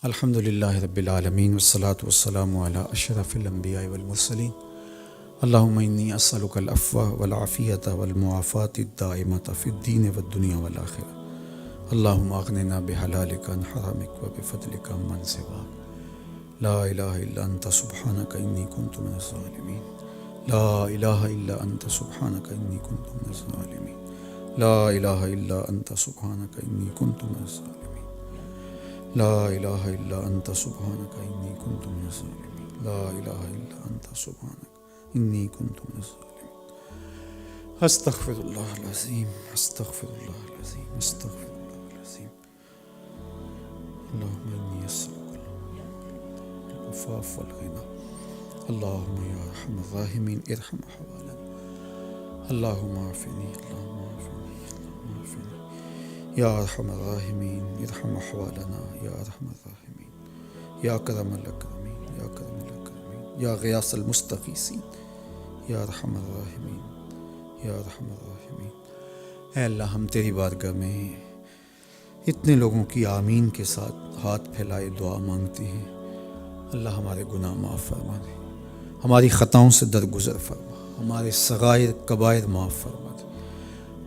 الحمد للہ رب العالمین والصلاة والسلام علی اشرف الانبیاء والمرسلین اللہم انی اسألک العفو والعافیۃ والمعافاۃ الدائمۃ فی الدین والدنیا والآخرہ اللہم اغننا بحلالک عن حرامک وبفضلک عمن سواک لا الہ الا انت سبحانک انی کنت من الظالمین لا الہ الا انت سبحانک انی کنت من الظالمین لا الہ الا انت سبحانک انی کنت من الظالمین لا الہ الا انت سبحانک انی کنت من الظالمین لا الہ الا انت سبحانک انی کنت من الظالمین استغفر اللہ العظیم استغفر اللہ العظیم استغفر اللہ العظیم اللہم انی اسألک العفاف والغنی اللہم یا ارحم الراحمین ارحم حوالنا اللہم عافنی اللہم عافنی اللہم عافنی یا ارحم الراحمین ارحم احوالنا یا ارحم الراحمین یا اکرم الاکرمین یا اکرم الاکرمین یا غیاث المستغیثین یا ارحم الراحمین یا ارحم الراحمین۔ اے اللہ، ہم تیری بارگاہ میں اتنے لوگوں کی آمین کے ساتھ ہاتھ پھیلائے دعا مانگتے ہیں۔ اللہ ہمارے گناہ معاف فرما دے، ہماری خطاؤں سے درگزر فرما، ہمارے صغائر کبائر معاف فرما دے۔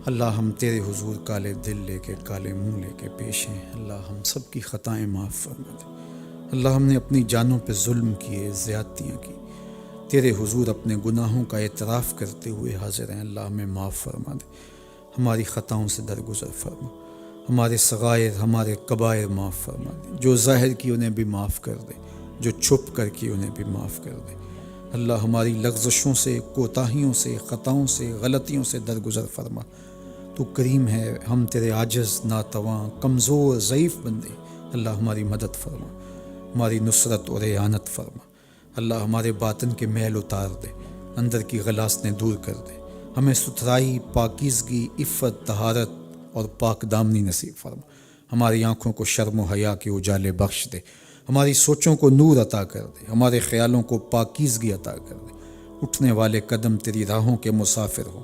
اللہ، ہم تیرے حضور کالے دل لے کے کالے منہ لے کے پیش ہیں۔ اللہ، ہم سب کی خطائیں معاف فرما دے۔ اللہ، ہم نے اپنی جانوں پہ ظلم کیے، زیادتیاں کی، تیرے حضور اپنے گناہوں کا اعتراف کرتے ہوئے حاضر ہیں۔ اللہ، ہمیں معاف فرما دے، ہماری خطاؤں سے درگزر فرما، ہمارے صغائر ہمارے کبائر معاف فرما دے، جو ظاہر کی انہیں بھی معاف کر دے، جو چھپ کر کی انہیں بھی معاف کر دے۔ اللہ، ہماری لغزشوں سے، کوتاہیوں سے، خطاؤں سے، غلطیوں سے درگزر فرما۔ تو کریم ہے، ہم تیرے عاجز، ناتواں، کمزور، ضعیف بندے۔ اللہ، ہماری مدد فرما، ہماری نصرت اور اعانت فرما۔ اللہ، ہمارے باطن کے میل اتار دے، اندر کی غلاظتیں دور کر دے، ہمیں ستھرائی، پاکیزگی، عفت، طہارت اور پاک دامنی نصیب فرما۔ ہماری آنکھوں کو شرم و حیا کے اجالے بخش دے، ہماری سوچوں کو نور عطا کر دے، ہمارے خیالوں کو پاکیزگی عطا کر دے۔ اٹھنے والے قدم تیری راہوں کے مسافر ہوں،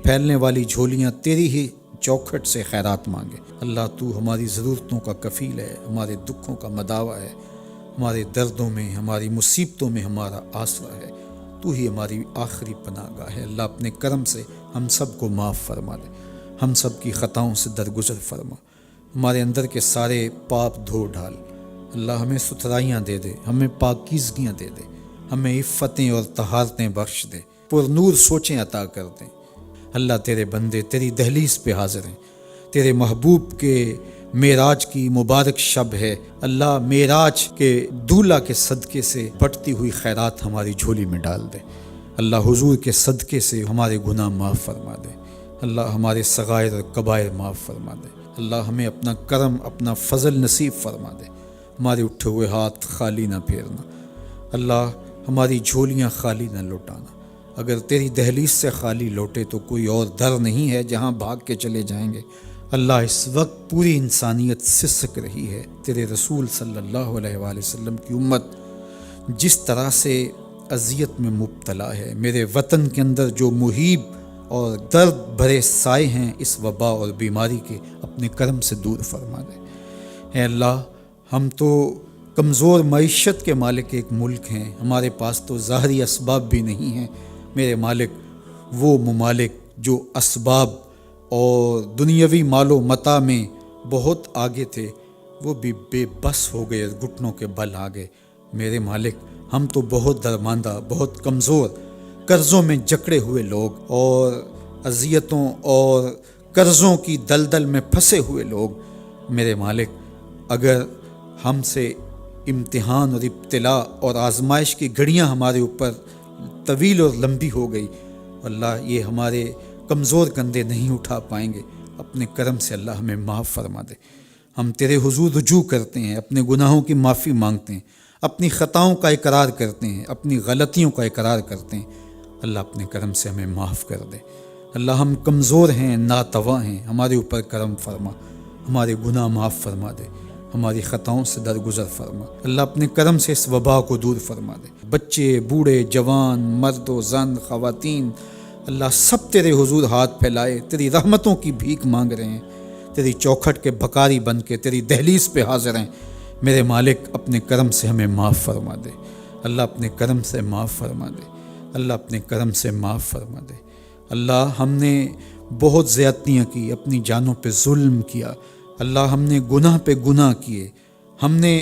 پھیلنے والی جھولیاں تیری ہی چوکھٹ سے خیرات مانگے۔ اللہ، تو ہماری ضرورتوں کا کفیل ہے، ہمارے دکھوں کا مداوا ہے، ہمارے دردوں میں، ہماری مصیبتوں میں ہمارا آسرا ہے۔ تو ہی ہماری آخری پناہ گاہ ہے۔ اللہ، اپنے کرم سے ہم سب کو معاف فرما دے، ہم سب کی خطاؤں سے درگزر فرما، ہمارے اندر کے سارے پاپ دھو ڈال۔ اللہ، ہمیں ستھرائیاں دے دے، ہمیں پاکیزگیاں دے دے، ہمیں عفتیں اور طہارتیں بخش دے، پر نور سوچیں عطا کر دیں۔ اللہ، تیرے بندے تیری دہلیز پہ حاضر ہیں، تیرے محبوب کے معراج کی مبارک شب ہے۔ اللہ، معراج کے دولہا کے صدقے سے بٹتی ہوئی خیرات ہماری جھولی میں ڈال دے۔ اللہ، حضور کے صدقے سے ہمارے گناہ معاف فرما دے۔ اللہ، ہمارے صغائر اور کبائر معاف فرما دے۔ اللہ، ہمیں اپنا کرم، اپنا فضل نصیب فرما دے، ہمارے اٹھے ہوئے ہاتھ خالی نہ پھیرنا۔ اللہ، ہماری جھولیاں خالی نہ لوٹانا۔ اگر تیری دہلیز سے خالی لوٹے تو کوئی اور در نہیں ہے جہاں بھاگ کے چلے جائیں گے۔ اللہ، اس وقت پوری انسانیت سسک رہی ہے۔ تیرے رسول صلی اللہ علیہ وآلہ وسلم کی امت جس طرح سے اذیت میں مبتلا ہے، میرے وطن کے اندر جو مہیب اور درد بھرے سائے ہیں اس وبا اور بیماری کے، اپنے کرم سے دور فرما دے۔ اے اللہ، ہم تو کمزور معیشت کے مالک ایک ملک ہیں، ہمارے پاس تو ظاہری اسباب بھی نہیں ہیں۔ میرے مالک، وہ ممالک جو اسباب اور دنیاوی مال و متاع میں بہت آگے تھے، وہ بھی بے بس ہو گئے، گھٹنوں کے بل آ گئے۔ میرے مالک، ہم تو بہت درماندہ، بہت کمزور، قرضوں میں جکڑے ہوئے لوگ اور اذیتوں اور قرضوں کی دلدل میں پھنسے ہوئے لوگ۔ میرے مالک، اگر ہم سے امتحان اور ابتلاء اور آزمائش کی گھڑیاں ہمارے اوپر طویل اور لمبی ہو گئی، اللہ، یہ ہمارے کمزور کندھے نہیں اٹھا پائیں گے۔ اپنے کرم سے اللہ ہمیں معاف فرما دے۔ ہم تیرے حضور رجوع کرتے ہیں، اپنے گناہوں کی معافی مانگتے ہیں، اپنی خطاؤں کا اقرار کرتے ہیں، اپنی غلطیوں کا اقرار کرتے ہیں۔ اللہ، اپنے کرم سے ہمیں معاف کر دے۔ اللہ، ہم کمزور ہیں، ناتواں ہیں، ہمارے اوپر کرم فرما، ہمارے گناہ معاف فرما دے، ہماری خطاؤں سے درگزر فرما۔ اللہ، اپنے کرم سے اس وبا کو دور فرما دے۔ بچے، بوڑھے، جوان، مرد و زن، خواتین، اللہ، سب تیرے حضور ہاتھ پھیلائے تیری رحمتوں کی بھیک مانگ رہے ہیں، تیری چوکھٹ کے بکاری بن کے تیری دہلیز پہ حاضر ہیں۔ میرے مالک اپنے کرم سے ہمیں معاف فرما دے، اللہ اپنے کرم سے معاف فرما دے، اللہ اپنے کرم سے معاف فرما دے۔ اللہ ہم نے بہت زیادتیاں کی، اپنی جانوں پہ ظلم کیا، اللہ ہم نے گناہ پہ گناہ کیے، ہم نے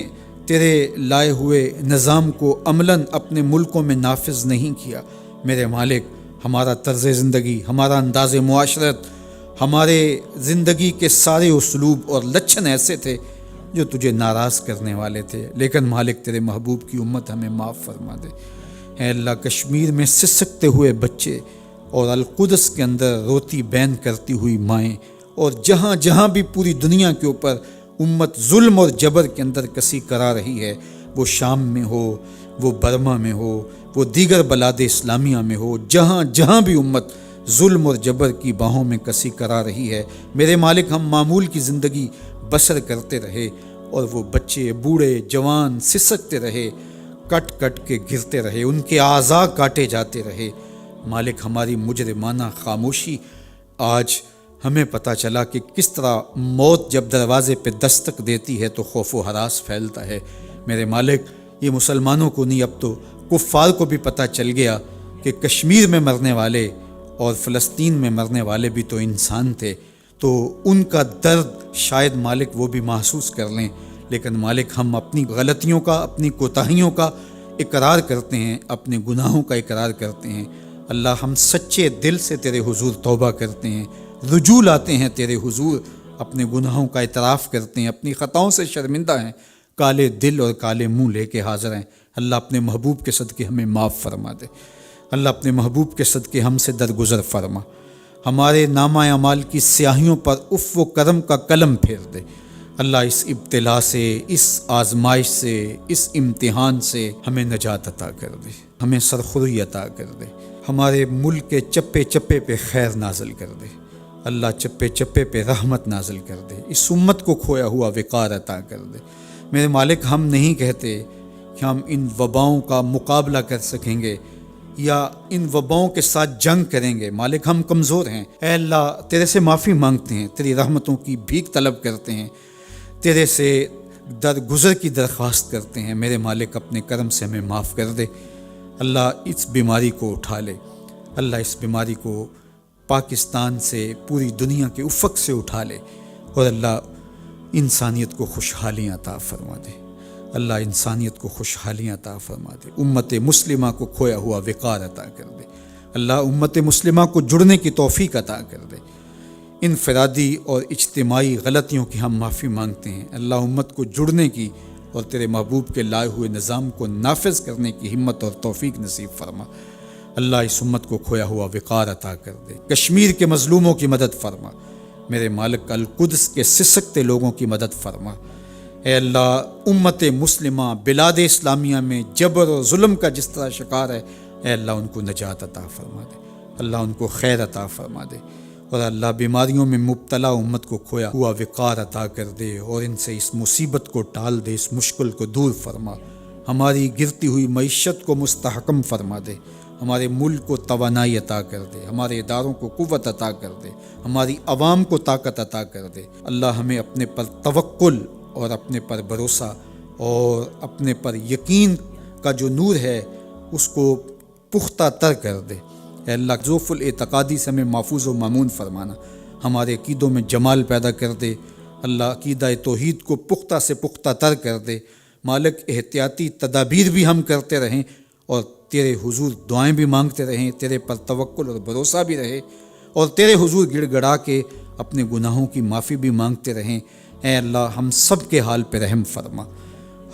تیرے لائے ہوئے نظام کو عملاً اپنے ملکوں میں نافذ نہیں کیا۔ میرے مالک ہمارا طرز زندگی، ہمارا انداز معاشرت، ہمارے زندگی کے سارے اسلوب اور لچھن ایسے تھے جو تجھے ناراض کرنے والے تھے، لیکن مالک تیرے محبوب کی امت ہمیں معاف فرما دے۔ اے اللہ، کشمیر میں سسکتے ہوئے بچے اور القدس کے اندر روتی بین کرتی ہوئی مائیں، اور جہاں جہاں بھی پوری دنیا کے اوپر امت ظلم اور جبر کے اندر کسی کرا رہی ہے، وہ شام میں ہو، وہ برما میں ہو، وہ دیگر بلاد اسلامیہ میں ہو، جہاں جہاں بھی امت ظلم اور جبر کی باہوں میں کسی کرا رہی ہے، میرے مالک ہم معمول کی زندگی بسر کرتے رہے، اور وہ بچے، بوڑھے، جوان سسکتے رہے، کٹ کٹ کے گرتے رہے، ان کے اعضاء کاٹے جاتے رہے۔ مالک ہماری مجرمانہ خاموشی، آج ہمیں پتہ چلا کہ کس طرح موت جب دروازے پہ دستک دیتی ہے تو خوف و ہراس پھیلتا ہے۔ میرے مالک یہ مسلمانوں کو نہیں، اب تو کفار کو بھی پتہ چل گیا کہ کشمیر میں مرنے والے اور فلسطین میں مرنے والے بھی تو انسان تھے، تو ان کا درد شاید مالک وہ بھی محسوس کر لیں۔ لیکن مالک ہم اپنی غلطیوں کا، اپنی کوتاہیوں کا اقرار کرتے ہیں، اپنے گناہوں کا اقرار کرتے ہیں۔ اللہ ہم سچے دل سے تیرے حضور توبہ کرتے ہیں، رجوع لاتے ہیں تیرے حضور، اپنے گناہوں کا اعتراف کرتے ہیں، اپنی خطاؤں سے شرمندہ ہیں، کالے دل اور کالے منہ لے کے حاضر ہیں۔ اللہ اپنے محبوب کے صدقے ہمیں معاف فرما دے، اللہ اپنے محبوب کے صدقے ہم سے درگزر فرما، ہمارے نامہ اعمال کی سیاہیوں پر عفو و کرم کا قلم پھیر دے۔ اللہ اس ابتلا سے، اس آزمائش سے، اس امتحان سے ہمیں نجات عطا کر دے، ہمیں سرخوری عطا کر دے، ہمارے ملک کے چپے چپے پہ خیر نازل کر دے، اللہ چپے چپے پہ رحمت نازل کر دے، اس امت کو کھویا ہوا وقار عطا کر دے۔ میرے مالک ہم نہیں کہتے کہ ہم ان وباؤں کا مقابلہ کر سکیں گے یا ان وباؤں کے ساتھ جنگ کریں گے، مالک ہم کمزور ہیں۔ اے اللہ، تیرے سے معافی مانگتے ہیں، تیری رحمتوں کی بھیک طلب کرتے ہیں، تیرے سے درگزر کی درخواست کرتے ہیں۔ میرے مالک اپنے کرم سے ہمیں معاف کر دے۔ اللہ اس بیماری کو اٹھا لے، اللہ اس بیماری کو پاکستان سے، پوری دنیا کے افق سے اٹھا لے، اور اللہ انسانیت کو خوشحالیاں عطا فرما دے، اللہ انسانیت کو خوشحالیاں عطا فرما دے، امت مسلمہ کو کھویا ہوا وقار عطا کر دے، اللہ امت مسلمہ کو جڑنے کی توفیق عطا کر دے۔ انفرادی اور اجتماعی غلطیوں کی ہم معافی مانگتے ہیں، اللہ امت کو جڑنے کی اور تیرے محبوب کے لائے ہوئے نظام کو نافذ کرنے کی ہمت اور توفیق نصیب فرما۔ اللہ اس امت کو کھویا ہوا وقار عطا کر دے، کشمیر کے مظلوموں کی مدد فرما، میرے مالک القدس کے سسکتے لوگوں کی مدد فرما۔ اے اللہ، امت مسلمہ بلاد اسلامیہ میں جبر و ظلم کا جس طرح شکار ہے، اے اللہ ان کو نجات عطا فرما دے، اللہ ان کو خیر عطا فرما دے، اور اللہ بیماریوں میں مبتلا امت کو کھویا ہوا وقار عطا کر دے، اور ان سے اس مصیبت کو ٹال دے، اس مشکل کو دور فرما، ہماری گرتی ہوئی معیشت کو مستحکم فرما دے، ہمارے ملک کو توانائی عطا کر دے، ہمارے اداروں کو قوت عطا کر دے، ہماری عوام کو طاقت عطا کر دے۔ اللہ ہمیں اپنے پر توکل اور اپنے پر بھروسہ اور اپنے پر یقین کا جو نور ہے اس کو پختہ تر کر دے۔ اے اللہ، ضعف الاعتقادی سے ہمیں محفوظ و مامون فرمانا، ہمارے عقیدوں میں جمال پیدا کر دے، اللہ عقیدہ توحید کو پختہ سے پختہ تر کر دے۔ مالک احتیاطی تدابیر بھی ہم کرتے رہیں، اور تیرے حضور دعائیں بھی مانگتے رہیں، تیرے پر توکل اور بھروسہ بھی رہے، اور تیرے حضور گڑ گڑا کے اپنے گناہوں کی معافی بھی مانگتے رہیں۔ اے اللہ، ہم سب کے حال پہ رحم فرما،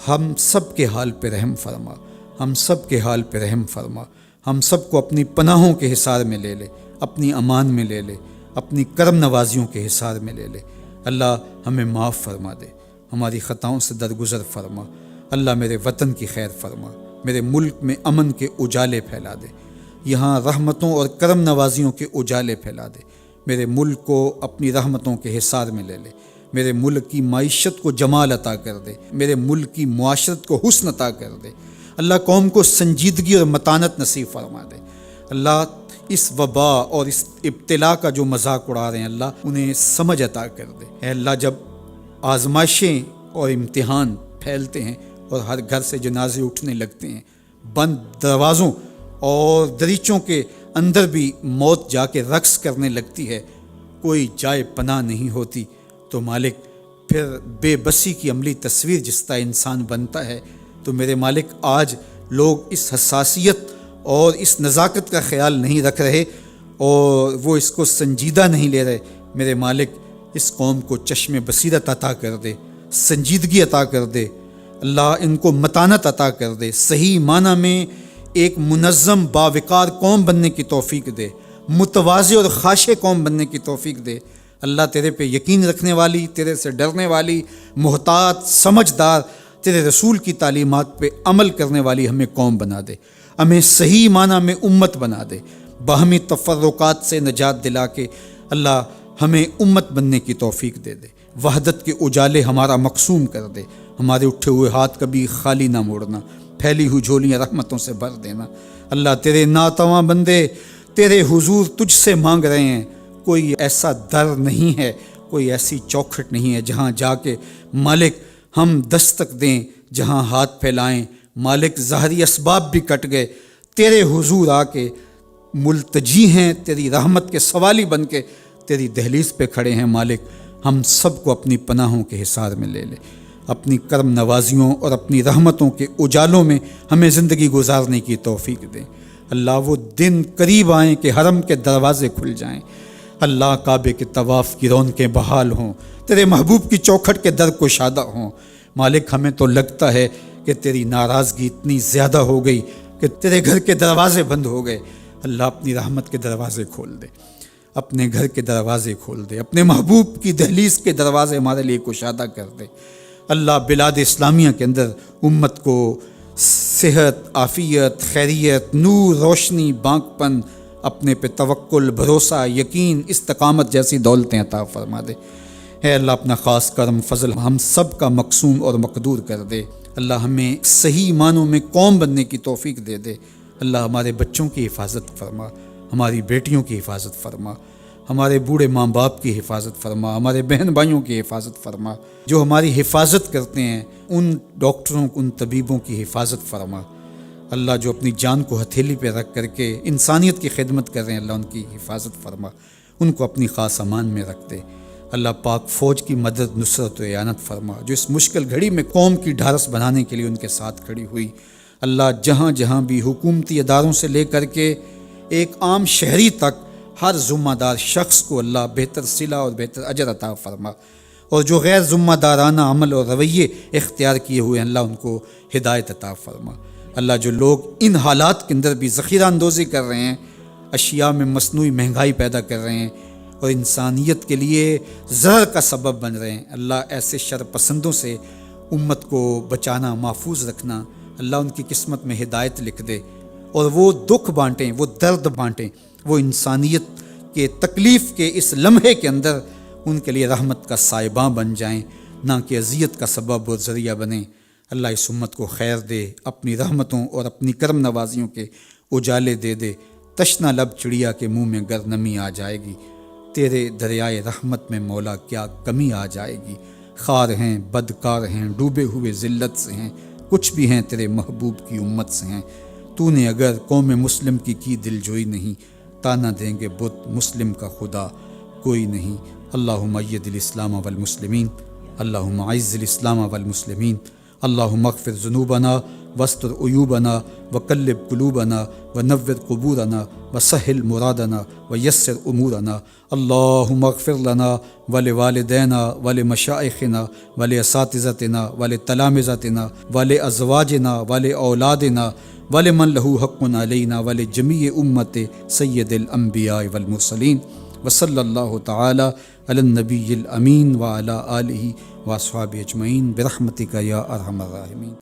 ہم سب کے حال پہ رحم فرما، ہم سب کے حال پہ رحم فرما، ہم سب کو اپنی پناہوں کے حصار میں لے لے، اپنی امان میں لے لے، اپنی کرم نوازیوں کے حصار میں لے لے۔ اللہ ہمیں معاف فرما دے، ہماری خطاؤں سے درگزر فرما۔ اللہ میرے وطن کی خیر فرما، میرے ملک میں امن کے اجالے پھیلا دے، یہاں رحمتوں اور کرم نوازیوں کے اجالے پھیلا دے، میرے ملک کو اپنی رحمتوں کے حصار میں لے لے، میرے ملک کی معیشت کو جمال عطا کر دے، میرے ملک کی معاشرت کو حسن عطا کر دے۔ اللہ قوم کو سنجیدگی اور متانت نصیب فرما دے۔ اللہ اس وبا اور اس ابتلا کا جو مذاق اڑا رہے ہیں، اللہ انہیں سمجھ عطا کر دے۔ اے اللہ، جب آزمائشیں اور امتحان پھیلتے ہیں اور ہر گھر سے جنازے اٹھنے لگتے ہیں، بند دروازوں اور دریچوں کے اندر بھی موت جا کے رقص کرنے لگتی ہے، کوئی جائے پناہ نہیں ہوتی، تو مالک پھر بے بسی کی عملی تصویر جس طرح انسان بنتا ہے، تو میرے مالک آج لوگ اس حساسیت اور اس نزاکت کا خیال نہیں رکھ رہے اور وہ اس کو سنجیدہ نہیں لے رہے۔ میرے مالک اس قوم کو چشم بصیرت عطا کر دے، سنجیدگی عطا کر دے، اللہ ان کو متانت عطا کر دے، صحیح معنی میں ایک منظم باوقار قوم بننے کی توفیق دے، متواضع اور خاشع قوم بننے کی توفیق دے۔ اللہ تیرے پہ یقین رکھنے والی، تیرے سے ڈرنے والی، محتاط، سمجھدار، تیرے رسول کی تعلیمات پہ عمل کرنے والی ہمیں قوم بنا دے، ہمیں صحیح معنی میں امت بنا دے، باہمی تفرقات سے نجات دلا کے اللہ ہمیں امت بننے کی توفیق دے دے، وحدت کے اجالے ہمارا مقسوم کر دے، ہمارے اٹھے ہوئے ہاتھ کبھی خالی نہ موڑنا، پھیلی ہوئی جھولیاں رحمتوں سے بھر دینا۔ اللہ تیرے ناتواں بندے تیرے حضور تجھ سے مانگ رہے ہیں، کوئی ایسا در نہیں ہے، کوئی ایسی چوکھٹ نہیں ہے جہاں جا کے مالک ہم دستک دیں، جہاں ہاتھ پھیلائیں۔ مالک ظاہری اسباب بھی کٹ گئے، تیرے حضور آ کے ملتجی ہیں، تیری رحمت کے سوالی بن کے تیری دہلیز پہ کھڑے ہیں۔ مالک ہم سب کو اپنی پناہوں کے حصار میں لے لے، اپنی کرم نوازیوں اور اپنی رحمتوں کے اجالوں میں ہمیں زندگی گزارنے کی توفیق دیں۔ اللہ وہ دن قریب آئیں کہ حرم کے دروازے کھل جائیں، اللہ کعبے کے طواف کی رونقیں بحال ہوں، تیرے محبوب کی چوکھٹ کے در کشادہ ہوں۔ مالک ہمیں تو لگتا ہے کہ تیری ناراضگی اتنی زیادہ ہو گئی کہ تیرے گھر کے دروازے بند ہو گئے۔ اللہ اپنی رحمت کے دروازے کھول دے، اپنے گھر کے دروازے کھول دے، اپنے محبوب کی دہلیز کے دروازے ہمارے لیے کشادہ کر دے۔ اللہ بلاد اسلامیہ کے اندر امت کو صحت، عافیت، خیریت، نور، روشنی، بانک پن، اپنے پہ توکل، بھروسہ، یقین، استقامت جیسی دولتیں عطا فرما دے۔ اے اللہ اپنا خاص کرم فضل ہم سب کا مقسوم اور مقدور کر دے۔ اللہ ہمیں صحیح معنوں میں قوم بننے کی توفیق دے دے۔ اللہ ہمارے بچوں کی حفاظت فرما، ہماری بیٹیوں کی حفاظت فرما، ہمارے بوڑھے ماں باپ کی حفاظت فرما، ہمارے بہن بھائیوں کی حفاظت فرما، جو ہماری حفاظت کرتے ہیں ان ڈاکٹروں، ان طبیبوں کی حفاظت فرما۔ اللہ جو اپنی جان کو ہتھیلی پہ رکھ کر کے انسانیت کی خدمت کر رہے ہیں، اللہ ان کی حفاظت فرما، ان کو اپنی خاص امان میں رکھ دے۔ اللہ پاک فوج کی مدد، نصرت و اعانت فرما، جو اس مشکل گھڑی میں قوم کی ڈھارس بنانے کے لیے ان کے ساتھ کھڑی ہوئی۔ اللہ جہاں جہاں بھی حکومتی اداروں سے لے کر کے ایک عام شہری تک ہر ذمہ دار شخص کو اللہ بہتر صلہ اور بہتر اجر عطا فرما، اور جو غیر ذمہ دارانہ عمل اور رویے اختیار کیے ہوئے ہیں اللہ ان کو ہدایت عطا فرما۔ اللہ جو لوگ ان حالات کے اندر بھی ذخیرہ اندوزی کر رہے ہیں، اشیاء میں مصنوعی مہنگائی پیدا کر رہے ہیں اور انسانیت کے لیے ضرر کا سبب بن رہے ہیں، اللہ ایسے شر پسندوں سے امت کو بچانا، محفوظ رکھنا، اللہ ان کی قسمت میں ہدایت لکھ دے، اور وہ دکھ بانٹیں، وہ درد بانٹیں، وہ انسانیت کے تکلیف کے اس لمحے کے اندر ان کے لیے رحمت کا سائباں بن جائیں، نہ کہ اذیت کا سبب اور ذریعہ بنیں۔ اللہ اس امت کو خیر دے، اپنی رحمتوں اور اپنی کرم نوازیوں کے اجالے دے دے۔ تشنہ لب چڑیا کے منہ میں گر نمی آ جائے گی، تیرے دریائے رحمت میں مولا کیا کمی آ جائے گی۔ خار ہیں، بدکار ہیں، ڈوبے ہوئے ذلت سے ہیں، کچھ بھی ہیں تیرے محبوب کی امت سے ہیں۔ تو نے اگر قوم مسلم کی دل جوئی نہیں، تانا دیں گے بت مسلم کا خدا کوئی نہیں۔ اللہم اید الاسلام والمسلمین، اللہم اعز الاسلام والمسلمین، اللہم اغفر ذنوبنا واستر عیوبنا وقلب قلوبنا ونور قبورنا وسہل مرادنا ویسر امورنا، اللہم اغفر لنا ولوالدینا ولمشائخنا ولاساتذتنا ولتلامذتنا ولازواجنا ولاولادنا ولمن لہ حق علینا ولجمیع امت سید الانبیاء والمرسلین، وصلی اللہ تعالی علی النبی الامین وعلی آلہ واصحابہ اجمعین برحمتک یا ارحم الراحمین۔